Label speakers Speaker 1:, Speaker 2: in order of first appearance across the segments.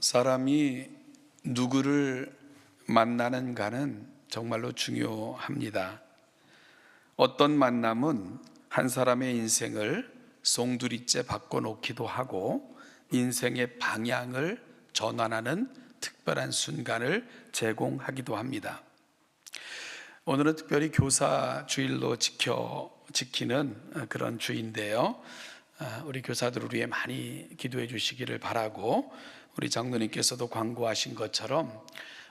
Speaker 1: 사람이 누구를 만나는가는 정말로 중요합니다. 어떤 만남은 한 사람의 인생을 송두리째 바꿔놓기도 하고 인생의 방향을 전환하는 특별한 순간을 제공하기도 합니다. 오늘은 특별히 교사 주일로 지키는 그런 주인데요. 우리 교사들을 위해 많이 기도해 주시기를 바라고, 우리 장로님께서도 광고하신 것처럼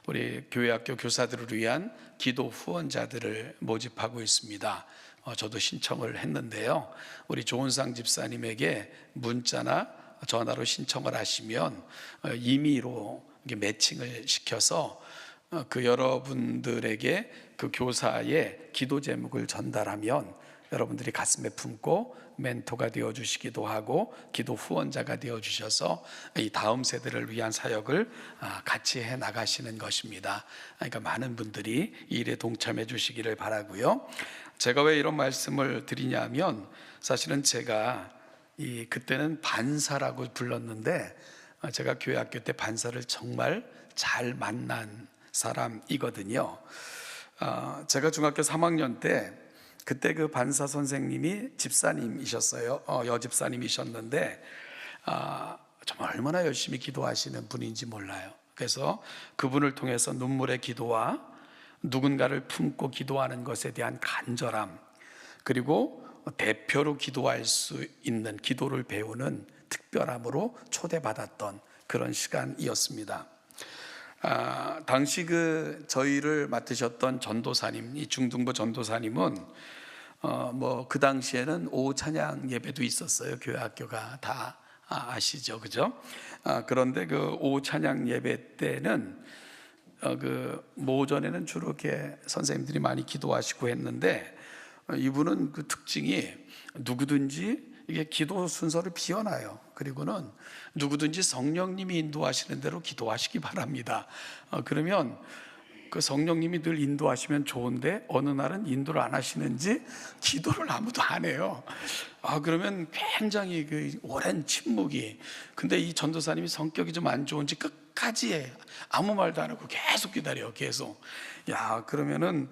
Speaker 1: 우리 교회학교 교사들을 위한 기도 후원자들을 모집하고 있습니다. 저도 신청을 했는데요. 우리 조은상 집사님에게 문자나 전화로 신청을 하시면 임의로 매칭을 시켜서 그 여러분들에게 그 교사의 기도 제목을 전달하면 여러분들이 가슴에 품고 멘토가 되어주시기도 하고 기도 후원자가 되어주셔서 이 다음 세대를 위한 사역을 같이 해 나가시는 것입니다. 그러니까 많은 분들이 이 일에 동참해 주시기를 바라고요. 제가 왜 이런 말씀을 드리냐면, 사실은 제가 그때는 반사라고 불렀는데, 제가 교회 학교 때 반사를 정말 잘 만난 사람이거든요. 제가 중학교 3학년 때 그때 그 반사 선생님이 집사님이셨어요. 여집사님이셨는데 정말 얼마나 열심히 기도하시는 분인지 몰라요. 그래서 그분을 통해서 눈물의 기도와 누군가를 품고 기도하는 것에 대한 간절함, 그리고 대표로 기도할 수 있는 기도를 배우는 특별함으로 초대받았던 그런 시간이었습니다. 당시 저희를 맡으셨던 전도사님, 이 중등부 전도사님은 그 당시에는 오후 찬양 예배도 있었어요. 교회 학교가 다 아시죠, 그죠? 그런데 그 오후 찬양 예배 때는 오전에는 주로 이렇게 선생님들이 많이 기도하시고 했는데, 이분은 그 특징이 누구든지 이게 기도 순서를 비워놔요. 그리고는 누구든지 성령님이 인도하시는 대로 기도하시기 바랍니다. 그러면 그 성령님이 늘 인도하시면 좋은데 어느 날은 인도를 안 하시는지 기도를 아무도 안 해요. 그러면 굉장히 그 오랜 침묵이. 근데 이 전도사님이 성격이 좀 안 좋은지 끝까지 아무 말도 안 하고 계속 기다려요. 계속. 그러면은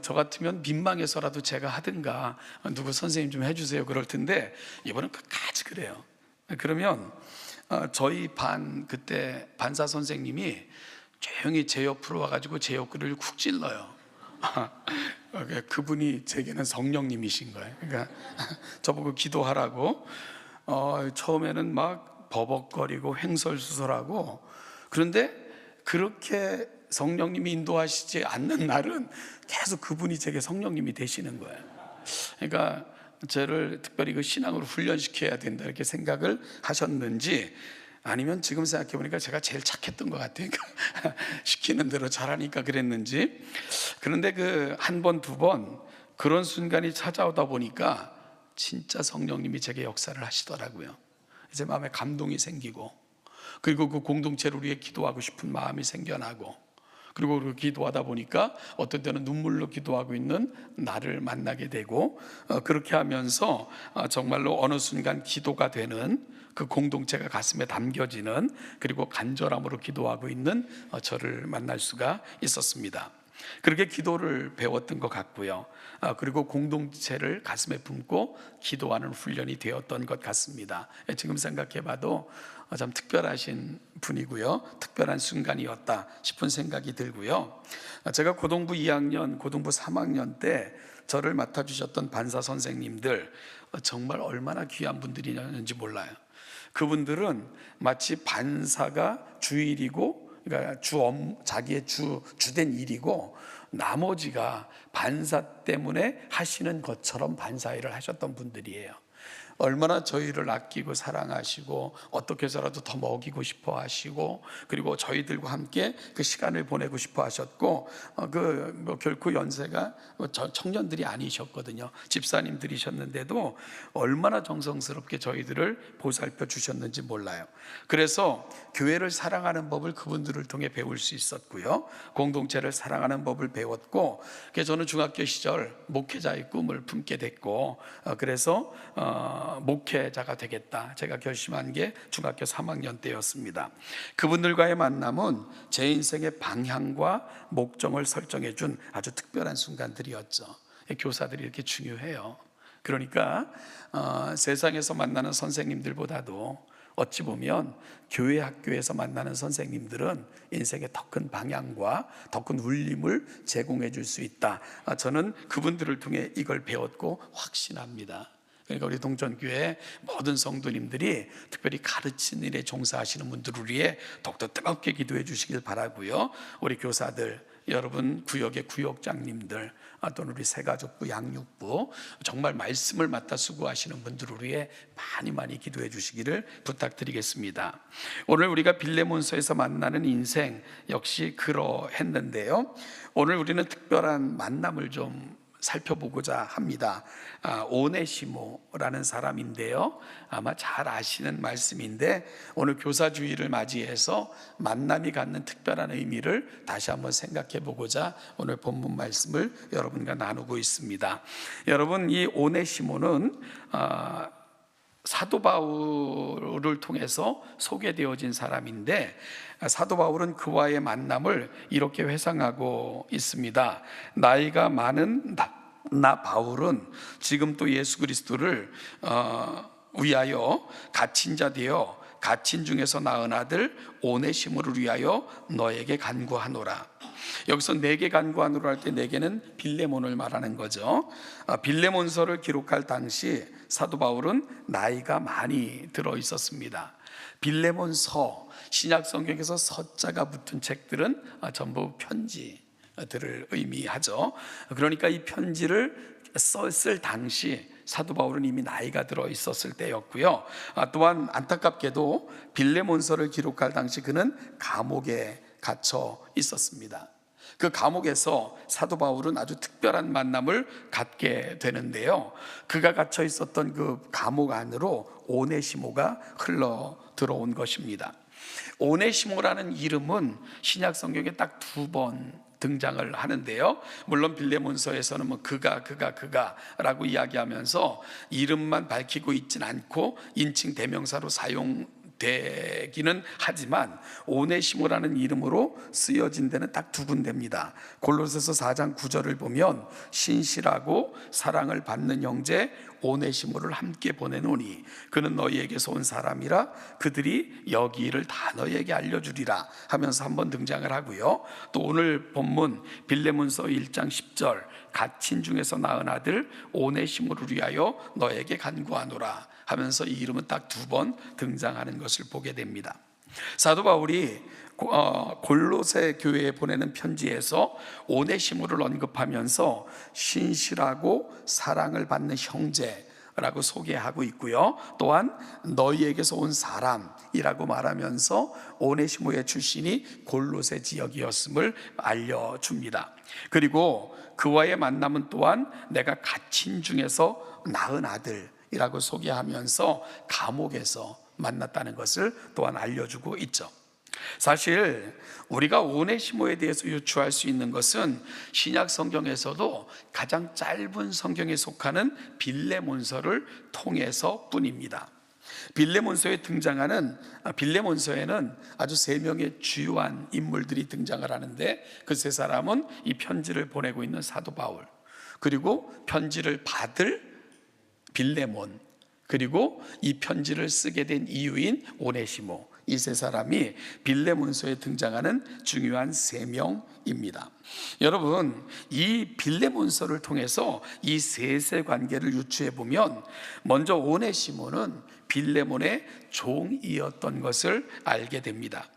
Speaker 1: 저 같으면 민망해서라도 제가 하든가 누구 선생님 좀 해주세요 그럴 텐데, 이번엔 끝까지 그래요. 그러면 저희 반 그때 반사 선생님이 조용히 제 옆으로 와가지고 제 옆구리를 쿡 찔러요. 그분이 제게는 성령님이신 거예요. 그러니까 저보고 기도하라고. 처음에는 막 버벅거리고 횡설수설하고, 그런데 그렇게 성령님이 인도하시지 않는 날은 계속 그분이 제게 성령님이 되시는 거예요. 그러니까 저를 특별히 그 신앙으로 훈련시켜야 된다 이렇게 생각을 하셨는지, 아니면 지금 생각해 보니까 제가 제일 착했던 것 같아요. 시키는 대로 잘하니까 그랬는지. 그런데 그 한 번, 두 번 그런 순간이 찾아오다 보니까 진짜 성령님이 제게 역사를 하시더라고요. 제 마음에 감동이 생기고, 그리고 그 공동체를 위해 기도하고 싶은 마음이 생겨나고, 그리고 그 기도하다 보니까 어떤 때는 눈물로 기도하고 있는 나를 만나게 되고, 그렇게 하면서 정말로 어느 순간 기도가 되는, 그 공동체가 가슴에 담겨지는, 그리고 간절함으로 기도하고 있는 저를 만날 수가 있었습니다. 그렇게 기도를 배웠던 것 같고요. 그리고 공동체를 가슴에 품고 기도하는 훈련이 되었던 것 같습니다. 지금 생각해 봐도 참 특별하신 분이고요, 특별한 순간이었다 싶은 생각이 들고요. 제가 고등부 2학년, 고등부 3학년 때 저를 맡아주셨던 반사 선생님들, 정말 얼마나 귀한 분들이었는지 몰라요. 그분들은 마치 반사가 주일이고, 그러니까 자기의 주된 일이고, 나머지가 반사 때문에 하시는 것처럼 반사 일을 하셨던 분들이에요. 얼마나 저희를 아끼고 사랑하시고 어떻게 해서라도 더 먹이고 싶어 하시고, 그리고 저희들과 함께 그 시간을 보내고 싶어 하셨고, 결코 연세가 청년들이 아니셨거든요. 집사님들이셨는데도 얼마나 정성스럽게 저희들을 보살펴 주셨는지 몰라요. 그래서 교회를 사랑하는 법을 그분들을 통해 배울 수 있었고요, 공동체를 사랑하는 법을 배웠고, 그래서 저는 중학교 시절 목회자의 꿈을 품게 됐고, 그래서 목회자가 되겠다 제가 결심한 게 중학교 3학년 때였습니다. 그분들과의 만남은 제 인생의 방향과 목적을 설정해 준 아주 특별한 순간들이었죠. 교사들이 이렇게 중요해요. 그러니까 세상에서 만나는 선생님들보다도 어찌 보면 교회 학교에서 만나는 선생님들은 인생의 더 큰 방향과 더 큰 울림을 제공해 줄 수 있다. 저는 그분들을 통해 이걸 배웠고 확신합니다. 그러니까 우리 동전교회 모든 성도님들이 특별히 가르치는 일에 종사하시는 분들을 위해 더욱더 뜨겁게 기도해 주시길 바라고요. 우리 교사들, 여러분 구역의 구역장님들, 또는 우리 새가족부, 양육부 정말 말씀을 맡아 수고하시는 분들을 위해 많이 기도해 주시기를 부탁드리겠습니다. 오늘 우리가 빌레몬서에서 만나는 인생 역시 그러했는데요. 오늘 우리는 특별한 만남을 좀 살펴보고자 합니다. 오네시모라는 사람인데요, 아마 잘 아시는 말씀인데 오늘 교사주일을 맞이해서 만남이 갖는 특별한 의미를 다시 한번 생각해 보고자 오늘 본문 말씀을 여러분과 나누고 있습니다. 여러분, 이 오네시모는 사도 바울을 통해서 소개되어진 사람인데, 사도 바울은 그와의 만남을 이렇게 회상하고 있습니다. 나이가 많은 나 바울은 지금 또 예수 그리스도를 위하여 갇힌 자 되어 갇힌 중에서 낳은 아들 오네시모를 위하여 너에게 간구하노라. 여기서 내게 간구하노라 할 때 내게는 빌레몬을 말하는 거죠. 빌레몬서를 기록할 당시 사도 바울은 나이가 많이 들어 있었습니다. 빌레몬서, 신약 성경에서 서자가 붙은 책들은 전부 편지들을 의미하죠. 그러니까 이 편지를 썼을 당시 사도 바울은 이미 나이가 들어 있었을 때였고요. 또한 안타깝게도 빌레몬서를 기록할 당시 그는 감옥에 갇혀 있었습니다. 그 감옥에서 사도 바울은 아주 특별한 만남을 갖게 되는데요, 그가 갇혀 있었던 그 감옥 안으로 오네시모가 흘러 들어온 것입니다. 오네시모라는 이름은 신약 성경에 딱 2번 등장을 하는데요, 물론 빌레몬서에서는 뭐 그가라고 이야기하면서 이름만 밝히고 있진 않고 인칭 대명사로 사용되기는 하지만 오네시모라는 이름으로 쓰여진 데는 딱 2군데입니다. 골로새서 4장 9절을 보면 신실하고 사랑을 받는 형제 오네시모를 함께 보내노니 그는 너희에게서 온 사람이라 그들이 여기 일을 다 너희에게 알려주리라 하면서 한번 등장을 하고요. 또 오늘 본문 빌레몬서 1장 10절 갇힌 중에서 낳은 아들 오네시모를 위하여 너에게 간구하노라 하면서 이 이름은 딱 2번 등장하는 것을 보게 됩니다. 사도 바울이 골로새 교회에 보내는 편지에서 오네시모를 언급하면서 신실하고 사랑을 받는 형제라고 소개하고 있고요, 또한 너희에게서 온 사람이라고 말하면서 오네시모의 출신이 골로새 지역이었음을 알려줍니다. 그리고 그와의 만남은 또한 내가 갇힌 중에서 낳은 아들이라고 소개하면서 감옥에서 만났다는 것을 또한 알려주고 있죠. 사실 우리가 오네시모에 대해서 유추할 수 있는 것은 신약 성경에서도 가장 짧은 성경에 속하는 빌레몬서를 통해서 뿐입니다. 빌레몬서에 등장하는 빌레몬서에는 아주 3명의 주요한 인물들이 등장을 하는데 그 3사람은 이 편지를 보내고 있는 사도 바울, 그리고 편지를 받을 빌레몬, 그리고 이 편지를 쓰게 된 이유인 오네시모, 이 3사람이 빌레몬서에 등장하는 중요한 3명입니다. 여러분, 이 빌레몬서를 통해서 이 셋의 관계를 유추해 보면 먼저 오네시모는 빌레몬의 종이었던 것을 알게 됩니다.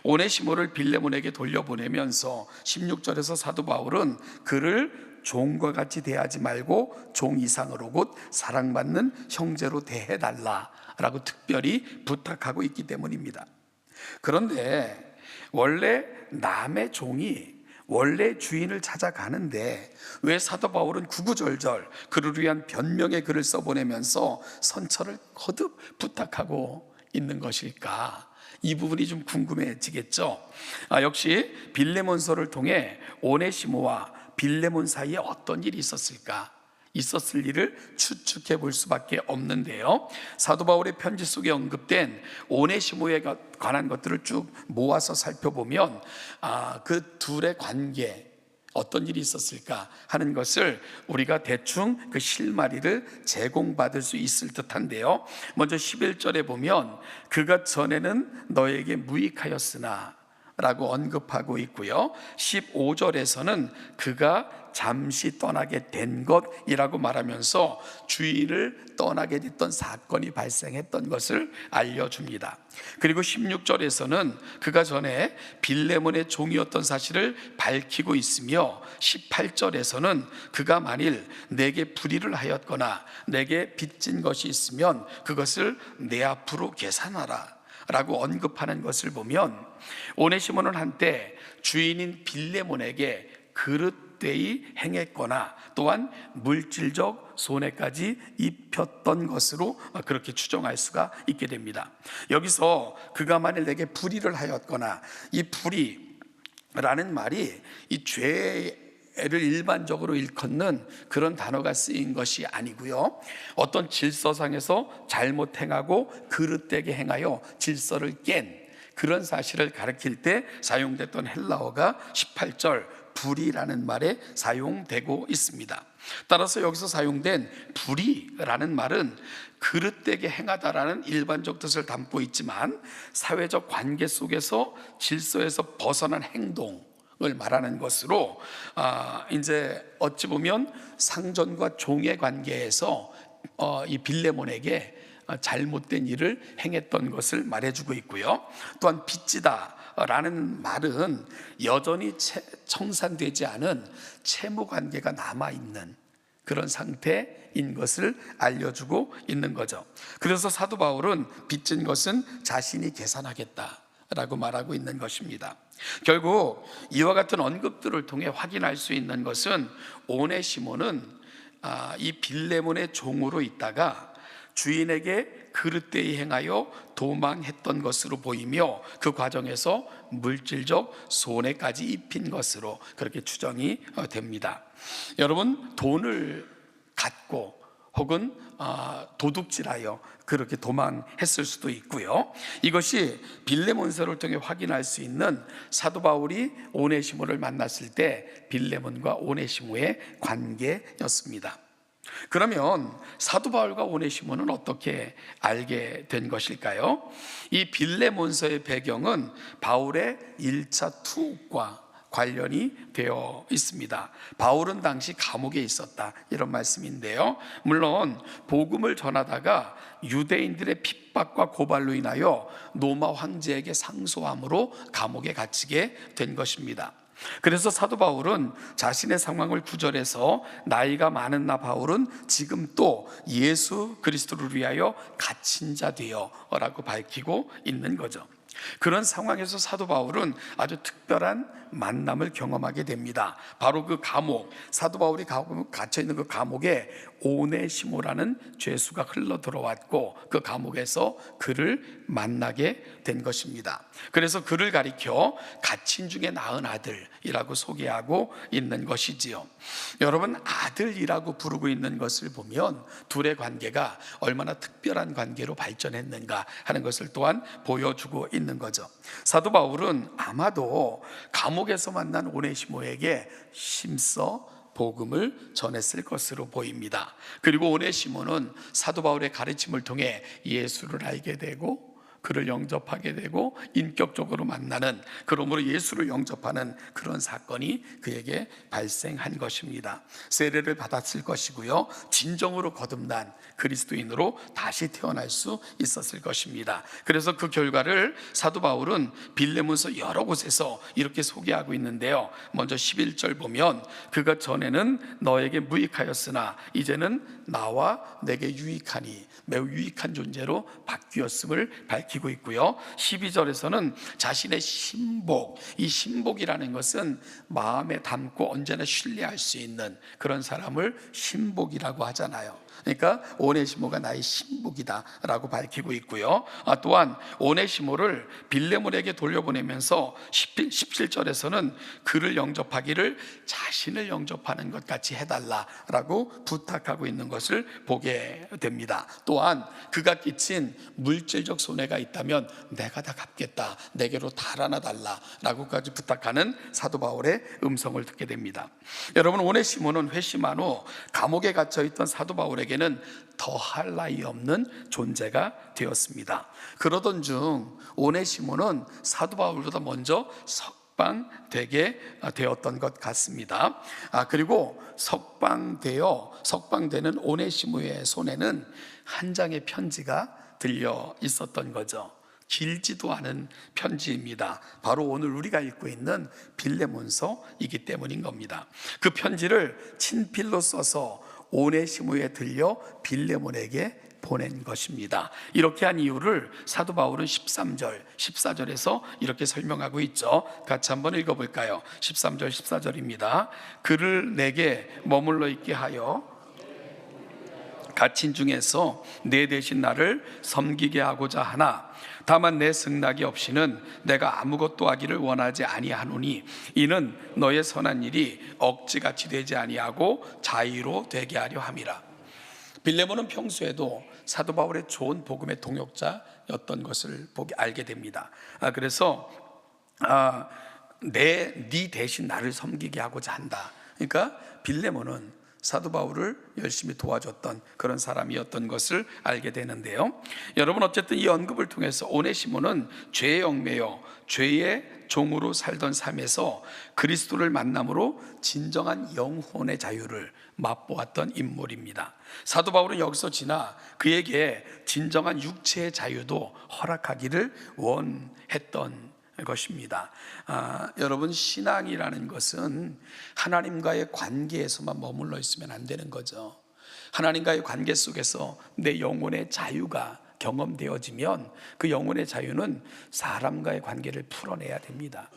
Speaker 1: 오네시모를 빌레몬에게 돌려보내면서 16절에서 사도 바울은 그를 종과 같이 대하지 말고 종 이상으로 곧 사랑받는 형제로 대해달라라고 특별히 부탁하고 있기 때문입니다. 그런데 원래 남의 종이 원래 주인을 찾아가는데 왜 사도 바울은 구구절절 그를 위한 변명의 글을 써보내면서 선처를 거듭 부탁하고 있는 것일까? 이 부분이 좀 궁금해지겠죠. 역시 빌레몬서를 통해 오네시모와 빌레몬 사이에 어떤 일이 있었을까? 있었을 일을 추측해 볼 수밖에 없는데요. 사도 바울의 편지 속에 언급된 오네시모에 관한 것들을 쭉 모아서 살펴보면 그 둘의 관계, 어떤 일이 있었을까 하는 것을 우리가 대충 그 실마리를 제공받을 수 있을 듯한데요. 먼저 11절에 보면 그가 전에는 너에게 무익하였으나 라고 언급하고 있고요. 15절에서는 그가 잠시 떠나게 된 것이라고 말하면서 주인을 떠나게 됐던 사건이 발생했던 것을 알려줍니다. 그리고 16절에서는 그가 전에 빌레몬의 종이었던 사실을 밝히고 있으며 18절에서는 그가 만일 내게 불의를 하였거나 내게 빚진 것이 있으면 그것을 내 앞으로 계산하라 라고 언급하는 것을 보면, 오네시모는 한때 주인인 빌레몬에게 그릇되이 행했거나 또한 물질적 손해까지 입혔던 것으로 그렇게 추정할 수가 있게 됩니다. 여기서 그가 만일 내게 불의를 하였거나, 이 불의라는 말이 이 죄를 일반적으로 일컫는 그런 단어가 쓰인 것이 아니고요, 어떤 질서상에서 잘못 행하고 그릇되게 행하여 질서를 깬 그런 사실을 가리킬 때 사용됐던 헬라어가 18절 불의라는 말에 사용되고 있습니다. 따라서 여기서 사용된 불의라는 말은 그릇되게 행하다라는 일반적 뜻을 담고 있지만, 사회적 관계 속에서 질서에서 벗어난 행동을 말하는 것으로, 이제 어찌 보면 상전과 종의 관계에서 이 빌레몬에게 잘못된 일을 행했던 것을 말해주고 있고요. 또한 빚지다 라는 말은 여전히 청산되지 않은 채무 관계가 남아있는 그런 상태인 것을 알려주고 있는 거죠. 그래서 사도 바울은 빚진 것은 자신이 계산하겠다 라고 말하고 있는 것입니다. 결국 이와 같은 언급들을 통해 확인할 수 있는 것은, 오네시모는 이 빌레몬의 종으로 있다가 주인에게 그릇되이 행하여 도망했던 것으로 보이며, 그 과정에서 물질적 손해까지 입힌 것으로 그렇게 추정이 됩니다. 여러분, 돈을 갖고 혹은 도둑질하여 그렇게 도망했을 수도 있고요. 이것이 빌레몬서를 통해 확인할 수 있는 사도 바울이 오네시모를 만났을 때 빌레몬과 오네시모의 관계였습니다. 그러면 사도 바울과 오네시모는 어떻게 알게 된 것일까요? 이 빌레몬서의 배경은 바울의 1차 투옥과 관련이 되어 있습니다. 바울은 당시 감옥에 있었다, 이런 말씀인데요, 물론 복음을 전하다가 유대인들의 핍박과 고발로 인하여 로마 황제에게 상소함으로 감옥에 갇히게 된 것입니다. 그래서 사도 바울은 자신의 상황을 구절해서 나이가 많은 나 바울은 지금 또 예수 그리스도를 위하여 갇힌 자 되어 라고 밝히고 있는 거죠. 그런 상황에서 사도 바울은 아주 특별한 만남을 경험하게 됩니다. 바로 그 감옥, 사도 바울이 갇혀있는 그 감옥에 오네시모라는 죄수가 흘러 들어왔고, 그 감옥에서 그를 만나게 된 것입니다. 그래서 그를 가리켜 갇힌 중에 낳은 아들이라고 소개하고 있는 것이지요. 여러분, 아들이라고 부르고 있는 것을 보면 둘의 관계가 얼마나 특별한 관계로 발전했는가 하는 것을 또한 보여주고 있는 거죠. 사도 바울은 아마도 감옥에서 만난 오네시모에게 힘써 복음을 전했을 것으로 보입니다. 그리고 오네시모는 사도 바울의 가르침을 통해 예수를 알게 되고 그를 영접하게 되고 인격적으로 만나는, 그러므로 예수를 영접하는 그런 사건이 그에게 발생한 것입니다. 세례를 받았을 것이고요, 진정으로 거듭난 그리스도인으로 다시 태어날 수 있었을 것입니다. 그래서 그 결과를 사도 바울은 빌레몬서 여러 곳에서 이렇게 소개하고 있는데요, 먼저 11절 보면 그가 전에는 너에게 무익하였으나 이제는 나와 내게 유익하니, 매우 유익한 존재로 바뀌었음을 밝히고 있고요. 12절에서는 자신의 신복, 이 신복이라는 것은 마음에 담고 언제나 신뢰할 수 있는 그런 사람을 신복이라고 하잖아요. 그러니까 오네시모가 나의 신복이다라고 밝히고 있고요. 또한 오네시모를 빌레몬에게 돌려보내면서 17절에서는 그를 영접하기를 자신을 영접하는 것 같이 해달라라고 부탁하고 있는 것을 보게 됩니다. 또한 그가 끼친 물질적 손해가 있다면 내가 다 갚겠다, 내게로 달아나 달라라고까지 부탁하는 사도 바울의 음성을 듣게 됩니다. 여러분, 오네시모는 회심한 후 감옥에 갇혀있던 사도 바울에게는 더할 나위 없는 존재가 되었습니다. 그러던 중 오네시모는 사도 바울보다 먼저 석방되게 되었던 것 같습니다. 그리고 석방되는 오네시모의 손에는 한 장의 편지가 들려 있었던 거죠. 길지도 않은 편지입니다. 바로 오늘 우리가 읽고 있는 빌레몬서이기 때문인 겁니다. 그 편지를 친필로 써서 오네시모에 들려 빌레몬에게 보낸 것입니다. 이렇게 한 이유를 사도 바울은 13절, 14절에서 이렇게 설명하고 있죠. 같이 한번 읽어볼까요? 13절, 14절입니다. 그를 내게 머물러 있게 하여 갇힌 중에서 내 대신 나를 섬기게 하고자 하나, 다만 내 승낙이 없이는 내가 아무것도 하기를 원하지 아니하노니 이는 너의 선한 일이 억지같이 되지 아니하고 자유로 되게 하려 함이라. 빌레몬은 평소에도 사도 바울의 좋은 복음의 동역자였던 것을 알게 됩니다. 그래서 네 대신 나를 섬기게 하고자 한다. 그러니까 빌레몬은 사도 바울을 열심히 도와줬던 그런 사람이었던 것을 알게 되는데요. 여러분, 어쨌든 이 언급을 통해서 오네시모는 죄에 얽매여 죄의 종으로 살던 삶에서 그리스도를 만남으로 진정한 영혼의 자유를 맛보았던 인물입니다. 사도 바울은 여기서 지나 그에게 진정한 육체의 자유도 허락하기를 원했던 것입니다. 여러분, 신앙이라는 것은 하나님과의 관계에서만 머물러 있으면 안 되는 거죠. 하나님과의 관계 속에서 내 영혼의 자유가 경험되어지면 그 영혼의 자유는 사람과의 관계를 풀어내야 됩니다.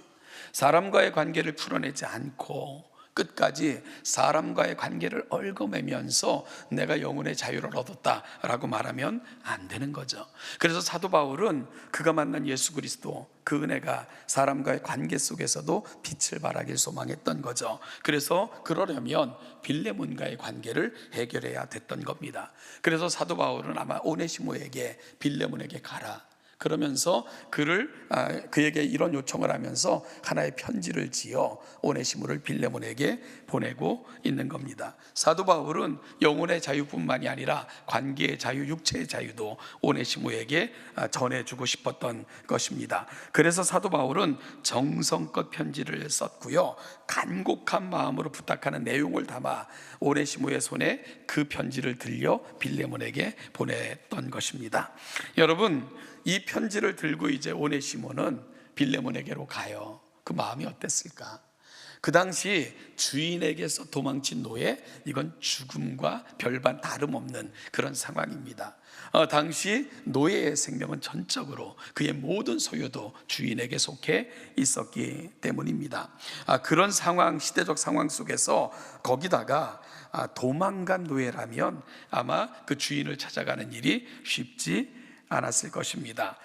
Speaker 1: 사람과의 관계를 풀어내지 않고 끝까지 사람과의 관계를 얽어매면서 내가 영혼의 자유를 얻었다라고 말하면 안 되는 거죠. 그래서 사도 바울은 그가 만난 예수 그리스도, 그 은혜가 사람과의 관계 속에서도 빛을 발하길 소망했던 거죠. 그래서 그러려면 빌레몬과의 관계를 해결해야 됐던 겁니다. 그래서 사도 바울은 아마 오네시모에게 빌레몬에게 가라, 그러면서 그에게 이런 요청을 하면서 하나의 편지를 지어 오네시모를 빌레몬에게 보내고 있는 겁니다. 사도 바울은 영혼의 자유뿐만이 아니라 관계의 자유, 육체의 자유도 오네시모에게 전해주고 싶었던 것입니다. 그래서 사도 바울은 정성껏 편지를 썼고요, 간곡한 마음으로 부탁하는 내용을 담아 오네시모의 손에 그 편지를 들려 빌레몬에게 보냈던 것입니다. 여러분, 이 편지를 들고 이제 오네시모는 빌레몬에게로 가요. 그 마음이 어땠을까? 그 당시 주인에게서 도망친 노예, 이건 죽음과 별반 다름없는 그런 상황입니다. 당시 노예의 생명은 전적으로 그의 모든 소유도 주인에게 속해 있었기 때문입니다. 그런 상황, 시대적 상황 속에서 거기다가 도망간 노예라면 아마 그 주인을 찾아가는 일이 쉽지 않았을 것입니다.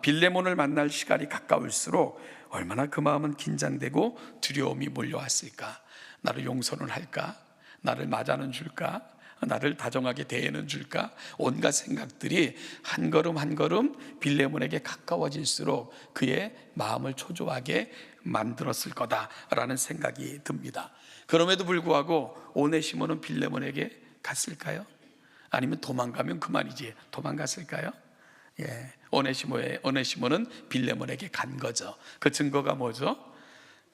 Speaker 1: 빌레몬을 만날 시간이 가까울수록 얼마나 그 마음은 긴장되고 두려움이 몰려왔을까? 나를 용서는 할까? 나를 맞아는 줄까? 나를 다정하게 대해는 줄까? 온갖 생각들이 한 걸음 한 걸음 빌레몬에게 가까워질수록 그의 마음을 초조하게 만들었을 거다라는 생각이 듭니다. 그럼에도 불구하고 오네시모는 빌레몬에게 갔을까요? 아니면 도망가면 그만이지 도망갔을까요? 오네시모는 빌레몬에게 간 거죠. 그 증거가 뭐죠?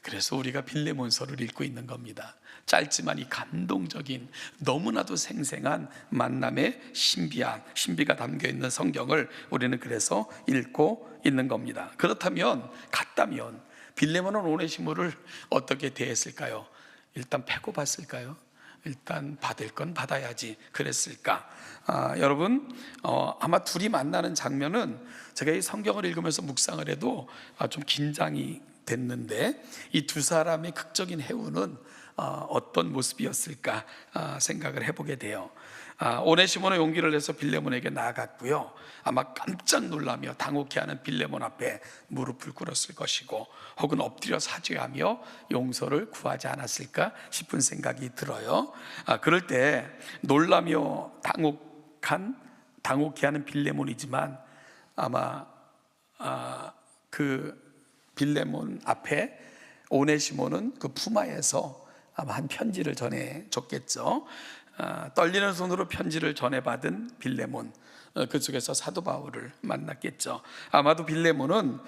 Speaker 1: 그래서 우리가 빌레몬서를 읽고 있는 겁니다. 짧지만 이 감동적인, 너무나도 생생한 만남의 신비가 담겨있는 성경을 우리는 그래서 읽고 있는 겁니다. 그렇다면, 같다면 빌레몬은 오네시모를 어떻게 대했을까요? 일단 패고 봤을까요? 일단 받을 건 받아야지 그랬을까? 여러분, 아마 둘이 만나는 장면은 제가 이 성경을 읽으면서 묵상을 해도 좀 긴장이 됐는데, 이 두 사람의 극적인 해우는 어떤 모습이었을까 생각을 해보게 돼요. 오네시모는 용기를 내서 빌레몬에게 나아갔고요. 아마 깜짝 놀라며 당혹해하는 빌레몬 앞에 무릎을 꿇었을 것이고, 혹은 엎드려 사죄하며 용서를 구하지 않았을까 싶은 생각이 들어요. 그럴 때 놀라며 당혹해하는 빌레몬이지만 아마 그 빌레몬 앞에 오네시모는 그 품아에서 아마 한 편지를 전해줬겠죠. 떨리는 손으로 편지를 전해받은 빌레몬, 그 속에서 사도 바울을 만났겠죠. 아마도 빌레몬은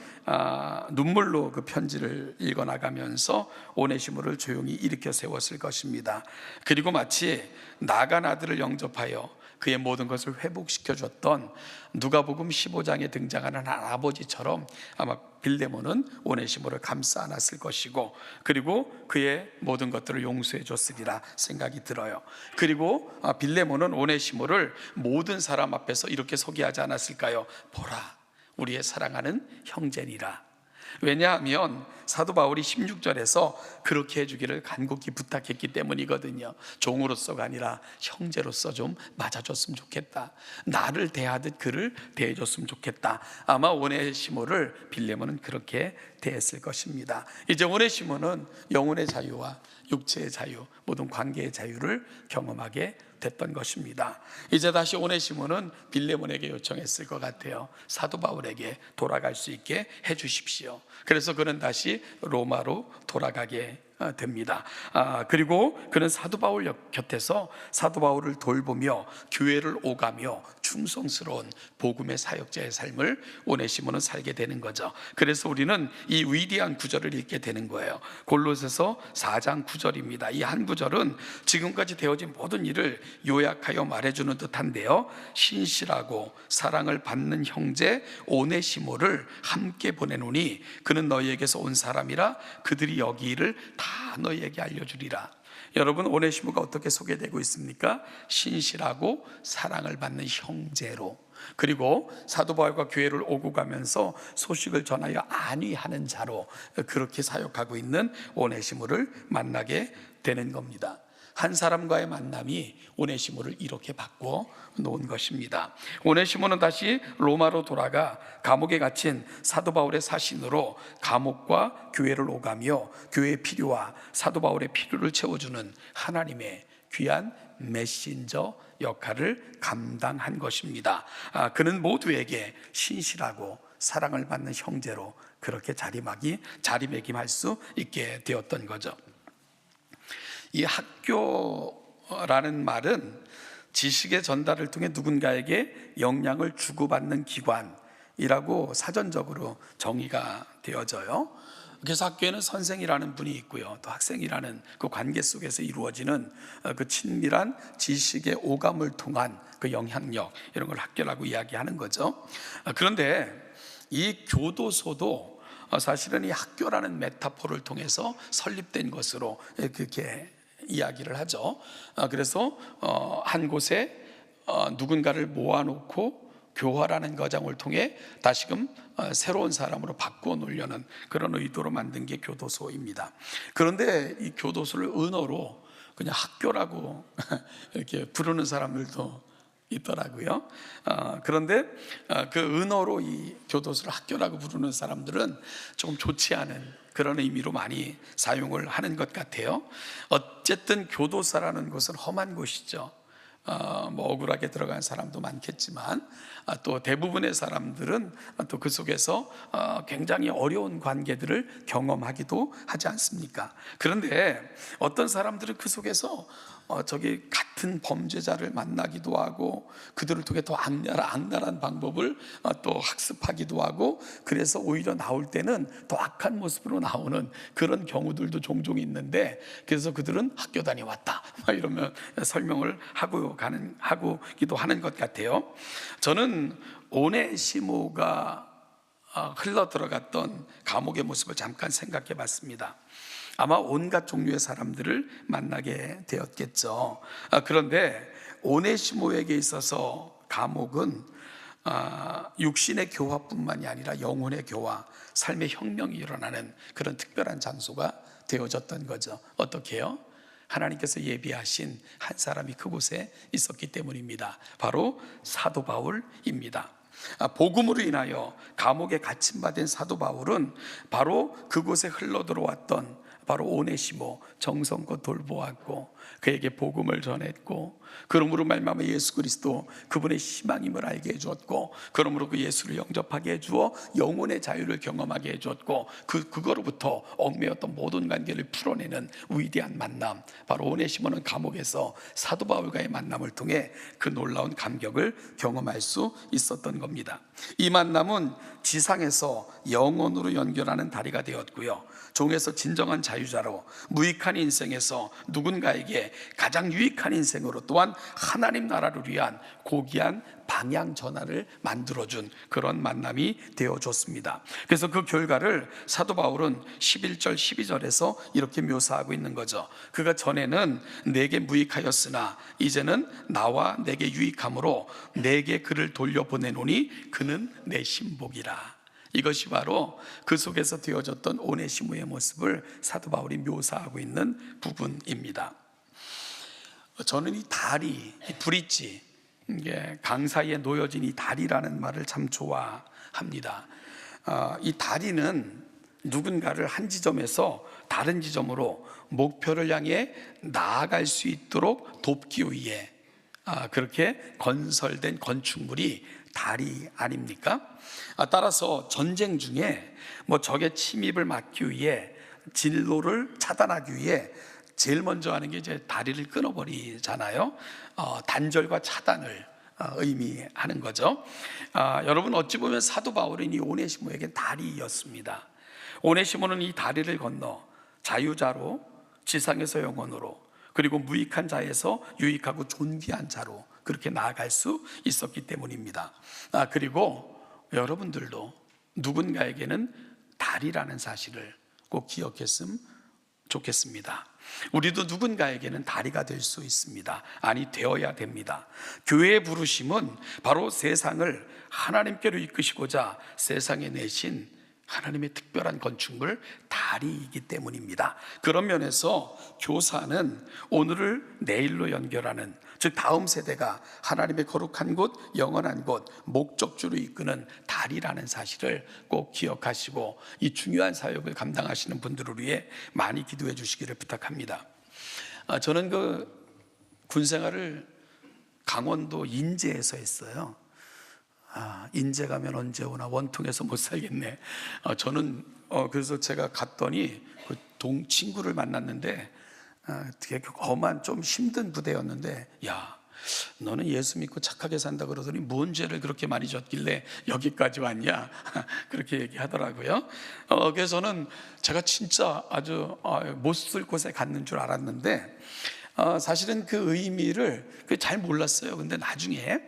Speaker 1: 눈물로 그 편지를 읽어나가면서 오네시모를 조용히 일으켜 세웠을 것입니다. 그리고 마치 나간 아들을 영접하여 그의 모든 것을 회복시켜줬던 누가복음 15장에 등장하는 한 아버지처럼 아마 빌레몬은 오네시모를 감싸 안았을 것이고, 그리고 그의 모든 것들을 용서해 줬으리라 생각이 들어요. 그리고 빌레몬은 오네시모를 모든 사람 앞에서 이렇게 소개하지 않았을까요? 보라, 우리의 사랑하는 형제니라. 왜냐하면 사도 바울이 16절에서 그렇게 해주기를 간곡히 부탁했기 때문이거든요. 종으로서가 아니라 형제로서 좀 맞아줬으면 좋겠다, 나를 대하듯 그를 대해줬으면 좋겠다. 아마 오네시모를 빌레몬은 그렇게 대했을 것입니다. 이제 오네시모는 영혼의 자유와 육체의 자유, 모든 관계의 자유를 경험하게 됐던 것입니다. 이제 다시 오네시모는 빌레몬에게 요청했을 것 같아요. 사도 바울에게 돌아갈 수 있게 해주십시오. 그래서 그는 다시 로마로 돌아가게 됩니다. 그리고 그는 사도 바울 곁에서 사도 바울을 돌보며 교회를 오가며 충성스러운 복음의 사역자의 삶을 오네시모는 살게 되는 거죠. 그래서 우리는 이 위대한 구절을 읽게 되는 거예요. 골로새서 4장 9절입니다. 이 한 구절은 지금까지 되어진 모든 일을 요약하여 말해주는 듯한데요, 신실하고 사랑을 받는 형제 오네시모를 함께 보내노니 그는 너희에게서 온 사람이라 그들이 여기 일을 다 너희에게 알려주리라. 여러분, 오네시모가 어떻게 소개되고 있습니까? 신실하고 사랑을 받는 형제로, 그리고 사도 바울과 교회를 오고 가면서 소식을 전하여 안위하는 자로 그렇게 사역하고 있는 오네시모를 만나게 되는 겁니다. 한 사람과의 만남이 오네시모를 이렇게 바꿔 놓은 것입니다. 오네시모는 다시 로마로 돌아가 감옥에 갇힌 사도 바울의 사신으로 감옥과 교회를 오가며 교회의 필요와 사도 바울의 필요를 채워주는 하나님의 귀한 메신저 역할을 감당한 것입니다. 그는 모두에게 신실하고 사랑을 받는 형제로 그렇게 자리매김할 수 있게 되었던 거죠. 이 학교라는 말은 지식의 전달을 통해 누군가에게 영향을 주고받는 기관이라고 사전적으로 정의가 되어져요. 그래서 학교에는 선생이라는 분이 있고요, 또 학생이라는 그 관계 속에서 이루어지는 그 친밀한 지식의 오감을 통한 그 영향력, 이런 걸 학교라고 이야기하는 거죠. 그런데 이 교도소도 사실은 이 학교라는 메타포를 통해서 설립된 것으로 그렇게 이야기를 하죠. 그래서 한 곳에 누군가를 모아놓고 교화라는 과정을 통해 다시금 새로운 사람으로 바꾸어 놓으려는 그런 의도로 만든 게 교도소입니다. 그런데 이 교도소를 은어로 그냥 학교라고 이렇게 부르는 사람들도 있더라고요. 그런데 그 은어로 이 교도소를 학교라고 부르는 사람들은 조금 좋지 않은 그런 의미로 많이 사용을 하는 것 같아요. 어쨌든 교도소라는 곳은 험한 곳이죠. 뭐 억울하게 들어간 사람도 많겠지만 또 대부분의 사람들은 또 그 속에서 굉장히 어려운 관계들을 경험하기도 하지 않습니까? 그런데 어떤 사람들은 그 속에서 저기 같은 범죄자를 만나기도 하고 그들을 통해 더 악랄한 방법을 또 학습하기도 하고, 그래서 오히려 나올 때는 더 악한 모습으로 나오는 그런 경우들도 종종 있는데, 그래서 그들은 학교 다녀왔다 이러면 설명을 하기도 하는 것 같아요. 저는 오네시모가 흘러 들어갔던 감옥의 모습을 잠깐 생각해 봤습니다. 아마 온갖 종류의 사람들을 만나게 되었겠죠. 그런데 오네시모에게 있어서 감옥은 육신의 교화뿐만이 아니라 영혼의 교화, 삶의 혁명이 일어나는 그런 특별한 장소가 되어졌던 거죠. 어떻게 해요? 하나님께서 예비하신 한 사람이 그곳에 있었기 때문입니다. 바로 사도 바울입니다. 복음으로 인하여 감옥에 갇힘받은 사도 바울은 바로 그곳에 흘러들어왔던 바로 오네시모 정성껏 돌보았고 그에게 복음을 전했고, 그러므로 말미암아 예수 그리스도 그분의 희망임을 알게 해주었고, 그러므로 그 예수를 영접하게 해주어 영혼의 자유를 경험하게 해주었고, 그거로부터 얽매였던 모든 관계를 풀어내는 위대한 만남, 바로 오네시모는 감옥에서 사도 바울과의 만남을 통해 그 놀라운 감격을 경험할 수 있었던 겁니다. 이 만남은 지상에서 영혼으로 연결하는 다리가 되었고요, 종에서 진정한 자유자로, 무익한 인생에서 누군가에게 가장 유익한 인생으로, 또한 하나님 나라를 위한 고귀한 방향 전환을 만들어준 그런 만남이 되어줬습니다. 그래서 그 결과를 사도 바울은 11절 12절에서 이렇게 묘사하고 있는 거죠. 그가 전에는 내게 무익하였으나 이제는 나와 내게 유익함으로 내게 그를 돌려보내노니 그는 내 신복이라. 이것이 바로 그 속에서 되어졌던 오네시모의 모습을 사도 바울이 묘사하고 있는 부분입니다. 저는 이 다리, 이 브릿지, 강 사이에 놓여진 이 다리라는 말을 참 좋아합니다. 이 다리는 누군가를 한 지점에서 다른 지점으로 목표를 향해 나아갈 수 있도록 돕기 위해 그렇게 건설된 건축물이 다리 아닙니까? 따라서 전쟁 중에 적의 침입을 막기 위해, 진로를 차단하기 위해 제일 먼저 하는 게 이제 다리를 끊어버리잖아요. 단절과 차단을 의미하는 거죠. 여러분, 어찌 보면 사도 바울은 이 오네시모에겐 다리였습니다. 오네시모는 이 다리를 건너 자유자로, 지상에서 영원으로, 그리고 무익한 자에서 유익하고 존귀한 자로 그렇게 나아갈 수 있었기 때문입니다. 그리고 여러분들도 누군가에게는 다리라는 사실을 꼭 기억했으면 좋겠습니다. 우리도 누군가에게는 다리가 될 수 있습니다. 아니, 되어야 됩니다. 교회의 부르심은 바로 세상을 하나님께로 이끄시고자 세상에 내신 하나님의 특별한 건축물 다리이기 때문입니다. 그런 면에서 교사는 오늘을 내일로 연결하는, 즉 다음 세대가 하나님의 거룩한 곳, 영원한 곳, 목적지로 이끄는 다리라는 사실을 꼭 기억하시고 이 중요한 사역을 감당하시는 분들을 위해 많이 기도해 주시기를 부탁합니다. 저는 그 군생활을 강원도 인제에서 했어요. 인제 가면 언제 오나, 원통에서 못 살겠네. 저는 그래서 제가 갔더니 그 친구를 만났는데 되게 험한 좀 힘든 부대였는데, 야, 너는 예수 믿고 착하게 산다 그러더니 뭔 죄를 그렇게 많이 졌길래 여기까지 왔냐 그렇게 얘기하더라고요. 그래서 저는 제가 진짜 아주 못 쓸 곳에 갔는 줄 알았는데 사실은 그 의미를 잘 몰랐어요. 근데 나중에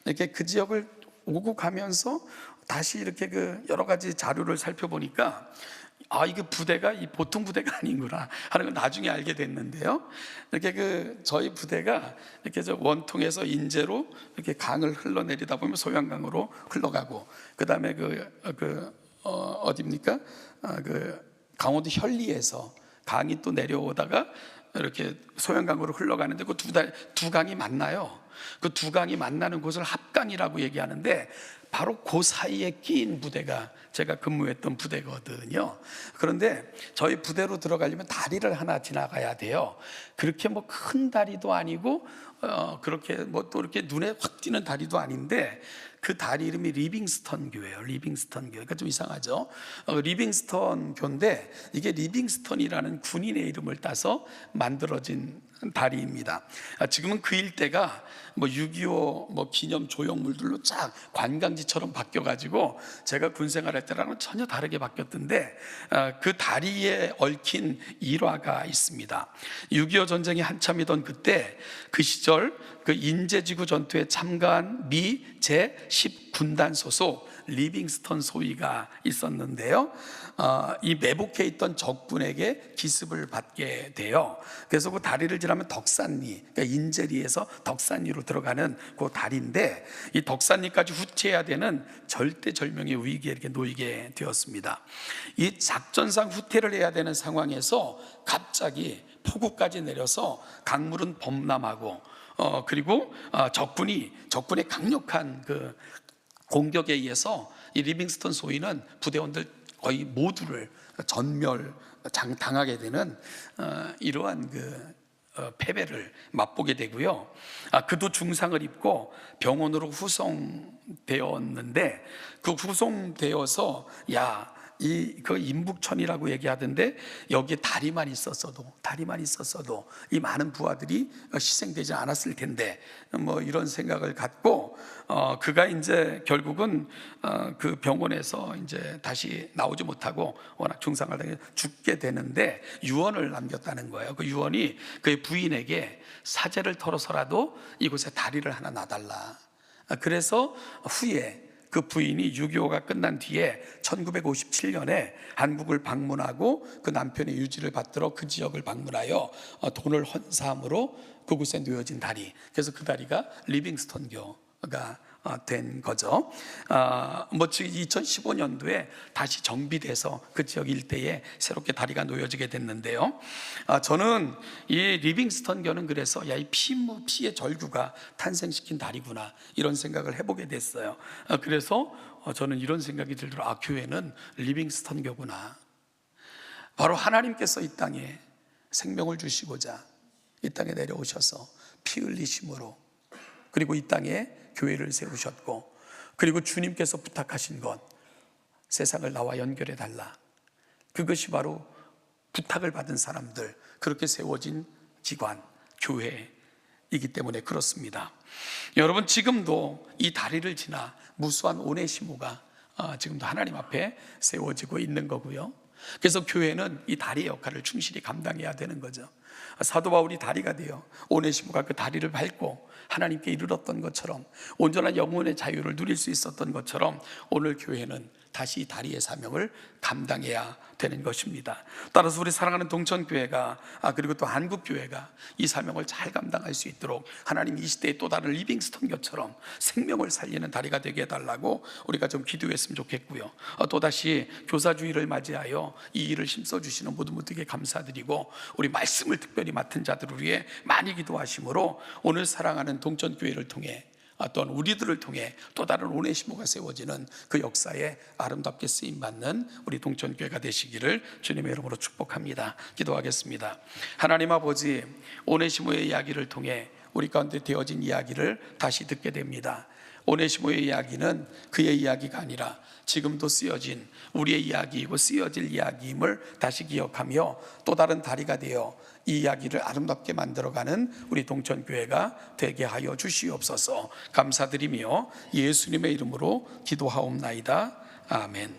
Speaker 1: 이렇게 그 지역을 오고 가면서 다시 이렇게 그 여러 가지 자료를 살펴보니까 이게 부대가 이 보통 부대가 아니구나 하는 걸 나중에 알게 됐는데요. 이렇게 저희 부대가 이렇게 원통에서 인제로 이렇게 강을 흘러내리다 보면 소양강으로 흘러가고, 그 다음에 어디입니까? 강원도 현리에서 강이 또 내려오다가 이렇게 소양강으로 흘러가는데 그 두 강이 만나요. 그 두 강이 만나는 곳을 합강이라고 얘기하는데 바로 그 사이에 끼인 부대가 제가 근무했던 부대거든요. 그런데 저희 부대로 들어가려면 다리를 하나 지나가야 돼요. 그렇게 큰 다리도 아니고 그렇게 또 이렇게 눈에 확 띄는 다리도 아닌데 그 다리 이름이 리빙스턴 교회예요. 리빙스턴 교회. 그러니까 좀 이상하죠. 리빙스턴 교인데 이게 리빙스턴이라는 군인의 이름을 따서 만들어진 다리입니다. 지금은 그 일대가 6.25 기념 조형물들로 쫙 관광지처럼 바뀌어가지고 제가 군생활할 때랑은 전혀 다르게 바뀌었던데 그 다리에 얽힌 일화가 있습니다. 6.25 전쟁이 한참이던 그때, 그 시절 그 인제지구 전투에 참가한 미 제10군단 소속 리빙스턴 소위가 있었는데요. 이 매복해 있던 적군에게 기습을 받게 돼요. 그래서 그 다리를 지나면 덕산리, 그러니까 인제리에서 덕산리로 들어가는 그 다리인데 이 덕산리까지 후퇴해야 되는 절대절명의 위기에 이렇게 놓이게 되었습니다. 이 작전상 후퇴를 해야 되는 상황에서 갑자기 폭우까지 내려서 강물은 범람하고 그리고 적군의 강력한 그 공격에 의해서 이 리빙스턴 소위는 부대원들 거의 모두를 당하게 되는 이러한 패배를 맛보게 되고요. 그도 중상을 입고 병원으로 후송되었는데 그 후송되어서 그 인북천이라고 얘기하던데 여기에 다리만 있었어도 이 많은 부하들이 희생되지 않았을 텐데 뭐 이런 생각을 갖고 그가 이제 결국은 그 병원에서 이제 다시 나오지 못하고 워낙 중상을 당해 죽게 되는데 유언을 남겼다는 거예요. 그 유언이 그의 부인에게 사제를 털어서라도 이곳에 다리를 하나 놔달라. 그래서 후에 그 부인이 6.25가 끝난 뒤에 1957년에 한국을 방문하고 그 남편의 유지를 받들어 그 지역을 방문하여 돈을 헌사함으로 그곳에 놓여진 다리, 그래서 그 다리가 리빙스턴교가 된 거죠. 지금 2015년도에 다시 정비돼서 그 지역 일대에 새롭게 다리가 놓여지게 됐는데요. 저는 이 리빙스턴교는 그래서 이 피의 절규가 탄생시킨 다리구나 이런 생각을 해보게 됐어요. 그래서 저는 이런 생각이 들더라고요. 교회는 리빙스턴교구나. 바로 하나님께서 이 땅에 생명을 주시고자 이 땅에 내려오셔서 피 흘리심으로 그리고 이 땅에 교회를 세우셨고, 그리고 주님께서 부탁하신 것, 세상을 나와 연결해 달라. 그것이 바로 부탁을 받은 사람들, 그렇게 세워진 기관, 교회이기 때문에 그렇습니다. 여러분, 지금도 이 다리를 지나 무수한 오네시모가 지금도 하나님 앞에 세워지고 있는 거고요. 그래서 교회는 이 다리의 역할을 충실히 감당해야 되는 거죠. 사도 바울이 다리가 되어 오네시모가 그 다리를 밟고 하나님께 이르렀던 것처럼, 온전한 영혼의 자유를 누릴 수 있었던 것처럼 오늘 교회는 다시 이 다리의 사명을 감당해야 되는 것입니다. 따라서 우리 사랑하는 동천교회가 그리고 또 한국교회가 이 사명을 잘 감당할 수 있도록 하나님 이 시대의 또 다른 리빙스턴교처럼 생명을 살리는 다리가 되게 해달라고 우리가 좀 기도했으면 좋겠고요. 또다시 교사주의를 맞이하여 이 일을 힘써주시는 모든 분들께 감사드리고, 우리 말씀을 특별히 맡은 자들을 위해 많이 기도하심으로 오늘 사랑하는 동천교회를 통해 또한 우리들을 통해 또 다른 오네시모가 세워지는 그 역사에 아름답게 쓰임받는 우리 동천교회가 되시기를 주님의 이름으로 축복합니다. 기도하겠습니다. 하나님 아버지, 오네시모의 이야기를 통해 우리 가운데 되어진 이야기를 다시 듣게 됩니다. 오네시모의 이야기는 그의 이야기가 아니라 지금도 쓰여진 우리의 이야기이고 쓰여질 이야기임을 다시 기억하며 또 다른 다리가 되어 이 이야기를 아름답게 만들어가는 우리 동천교회가 되게 하여 주시옵소서. 감사드리며 예수님의 이름으로 기도하옵나이다. 아멘.